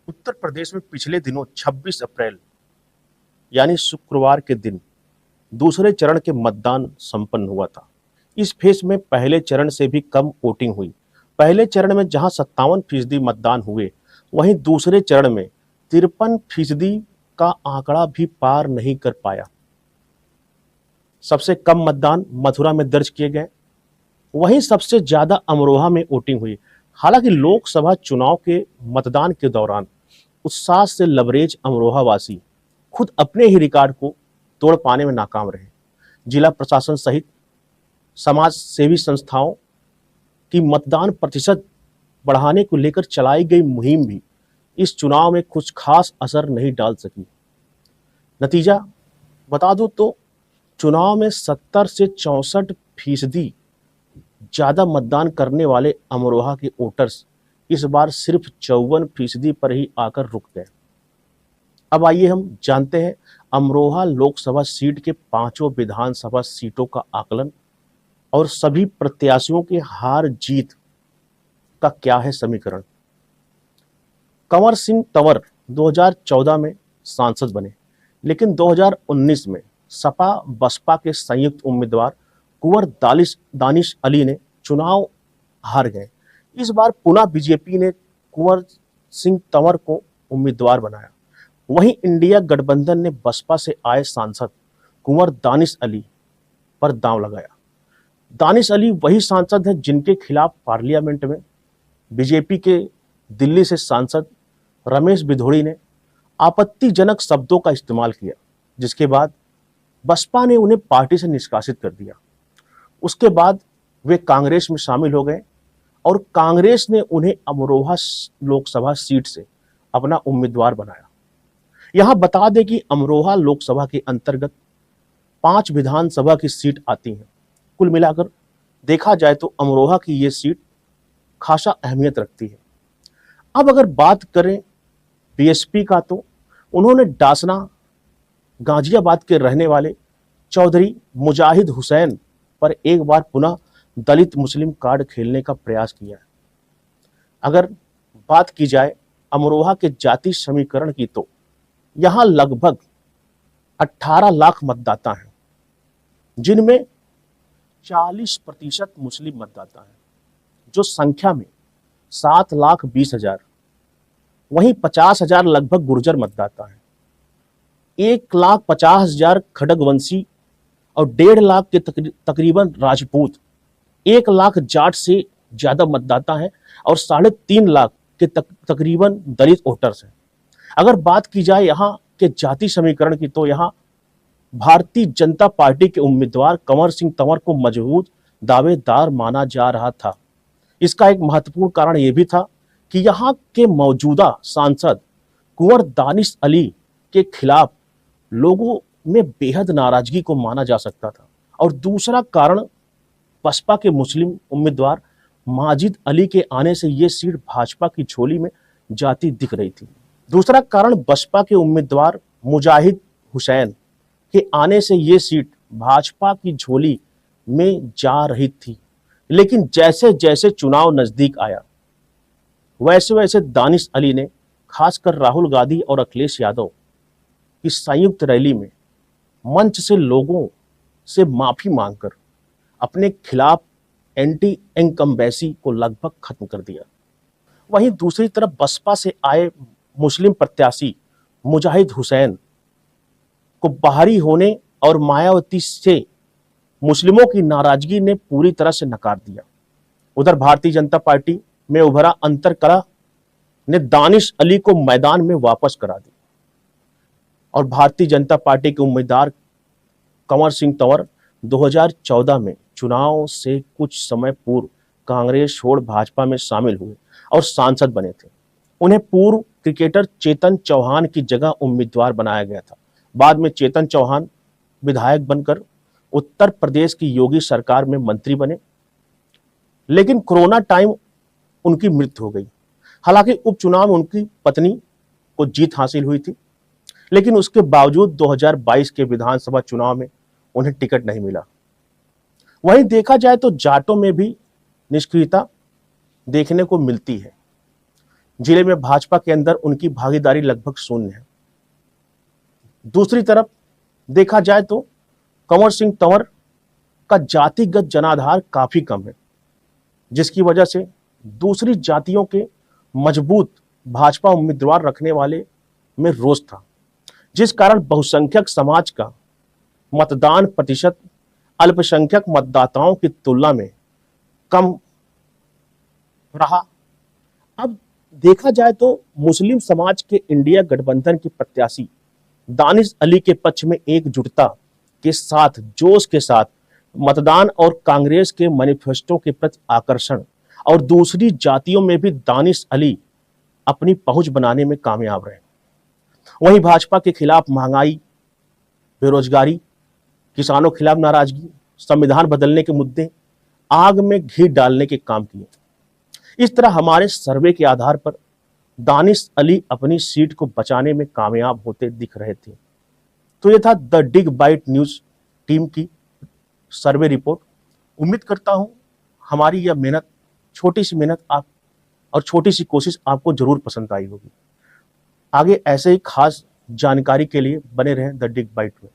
उत्तर प्रदेश में पिछले दिनों 26 अप्रैल यानी शुक्रवार के दिन दूसरे चरण के मतदान संपन्न हुआ था। इस फेज में पहले चरण से भी कम वोटिंग हुई। पहले चरण में जहां 57% मतदान हुए, वहीं दूसरे चरण में 53% का आंकड़ा भी पार नहीं कर पाया। सबसे कम मतदान मथुरा में दर्ज किए गए, वहीं सबसे ज्यादा अमरोहा में वोटिंग हुई। हालांकि लोकसभा चुनाव के मतदान के दौरान उत्साह से लबरेज अमरोहा वासी खुद अपने ही रिकॉर्ड को तोड़ पाने में नाकाम रहे। जिला प्रशासन सहित समाज सेवी संस्थाओं की मतदान प्रतिशत बढ़ाने को लेकर चलाई गई मुहिम भी इस चुनाव में कुछ खास असर नहीं डाल सकी। नतीजा बता दूं तो चुनाव में 70 से 64% ज्यादा मतदान करने वाले अमरोहा के वोटर्स इस बार सिर्फ 54% पर ही आकर रुक गए। अब आइए हम जानते हैं अमरोहा लोकसभा सीट के 5 विधानसभा सीटों का आकलन और सभी प्रत्याशियों के हार जीत का क्या है समीकरण। कंवर सिंह तंवर 2014 में सांसद बने, लेकिन 2019 में सपा बसपा के संयुक्त उम्मीदवार कुंवर दानिश अली ने चुनाव हार गए। इस बार पुनः बीजेपी ने कुंवर सिंह तंवर को उम्मीदवार बनाया। वहीं इंडिया गठबंधन ने बसपा से आए सांसद कुंवर दानिश अली पर दांव लगाया। दानिश अली वही सांसद हैं जिनके खिलाफ पार्लियामेंट में बीजेपी के दिल्ली से सांसद रमेश बिधोड़ी ने आपत्तिजनक शब्दों का इस्तेमाल किया, जिसके बाद बसपा ने उन्हें पार्टी से निष्कासित कर दिया। उसके बाद वे कांग्रेस में शामिल हो गए और कांग्रेस ने उन्हें अमरोहा लोकसभा सीट से अपना उम्मीदवार बनाया। यहां बता दें कि अमरोहा लोकसभा के अंतर्गत 5 विधानसभा की सीट आती हैं। कुल मिलाकर देखा जाए तो अमरोहा की ये सीट खासा अहमियत रखती है। अब अगर बात करें बीएसपी का, तो उन्होंने डासना गाजियाबाद के रहने वाले चौधरी मुजाहिद हुसैन पर एक बार पुनः दलित मुस्लिम कार्ड खेलने का प्रयास किया है। अगर बात की जाए अमरोहा के जाति समीकरण की, तो यहां लगभग 18 लाख मतदाता हैं, जिनमें 40% मुस्लिम मतदाता हैं, जो संख्या में 7,20,000। वहीं 50,000 लगभग गुर्जर मतदाता हैं, 1,50,000 खड़गवंशी और 1.5 लाख के तकरीबन राजपूत, 1 लाख जाट से ज्यादा मतदाता हैं और 3.5 लाख के तकरीबन दलित वोटर्स हैं। अगर बात की जाए यहाँ के जाति समीकरण की, तो यहाँ भारतीय जनता पार्टी के उम्मीदवार कंवर सिंह तंवर को मजबूत दावेदार माना जा रहा था। इसका एक महत्वपूर्ण कारण यह भी था कि यहाँ के मौजूदा सांसद कुंवर दानिश अली के खिलाफ लोगों में बेहद नाराजगी को माना जा सकता था। और दूसरा कारण बसपा के मुस्लिम उम्मीदवार माजिद अली के आने से ये सीट भाजपा की झोली में जाती दिख रही थी। दूसरा कारण बसपा के उम्मीदवार मुजाहिद हुसैन के आने से ये सीट भाजपा की झोली में जा रही थी। लेकिन जैसे जैसे चुनाव नजदीक आया, वैसे वैसे दानिश अली ने खासकर राहुल गांधी और अखिलेश यादव की संयुक्त रैली में मंच से लोगों से माफी मांगकर अपने खिलाफ एंटी इनकम्बेंसी को लगभग खत्म कर दिया। वहीं दूसरी तरफ बसपा से आए मुस्लिम प्रत्याशी मुजाहिद हुसैन को बाहरी होने और मायावती से मुस्लिमों की नाराजगी ने पूरी तरह से नकार दिया। उधर भारतीय जनता पार्टी में उभरा अंतरकलह ने दानिश अली को मैदान में वापस करा दी और भारतीय जनता पार्टी के उम्मीदवार कंवर सिंह तंवर 2014 में चुनाव से कुछ समय पूर्व कांग्रेस छोड़ भाजपा में शामिल हुए और सांसद बने थे। उन्हें पूर्व क्रिकेटर चेतन चौहान की जगह उम्मीदवार बनाया गया था। बाद में चेतन चौहान विधायक बनकर उत्तर प्रदेश की योगी सरकार में मंत्री बने, लेकिन कोरोना टाइम उनकी मृत्यु हो गई। हालांकि उपचुनाव में उनकी पत्नी को जीत हासिल हुई थी, लेकिन उसके बावजूद 2022 के विधानसभा चुनाव में उन्हें टिकट नहीं मिला। वहीं देखा जाए तो जाटों में भी निष्क्रियता देखने को मिलती है। जिले में भाजपा के अंदर उनकी भागीदारी लगभग शून्य है। दूसरी तरफ देखा जाए तो कंवर सिंह तंवर का जातिगत जनाधार काफी कम है, जिसकी वजह से दूसरी जातियों के मजबूत भाजपा उम्मीदवार रखने वाले में रोष था, जिस कारण बहुसंख्यक समाज का मतदान प्रतिशत अल्पसंख्यक मतदाताओं की तुलना में कम रहा। अब देखा जाए तो मुस्लिम समाज के इंडिया गठबंधन के प्रत्याशी दानिश अली के पक्ष में एकजुटता के साथ जोश के साथ मतदान और कांग्रेस के मैनिफेस्टो के प्रति आकर्षण और दूसरी जातियों में भी दानिश अली अपनी पहुंच बनाने में कामयाब रहे। वहीं भाजपा के खिलाफ महंगाई, बेरोजगारी, किसानों के खिलाफ नाराजगी, संविधान बदलने के मुद्दे आग में घी डालने के काम किए। इस तरह हमारे सर्वे के आधार पर दानिश अली अपनी सीट को बचाने में कामयाब होते दिख रहे थे। तो यह था the dig bite news team की सर्वे रिपोर्ट। उम्मीद करता हूं हमारी यह मेहनत, छोटी सी मेहनत आप और छोटी सी कोशिश आपको जरूर पसंद आई होगी। आगे ऐसे ही खास जानकारी के लिए बने रहें द डिग बाइट में।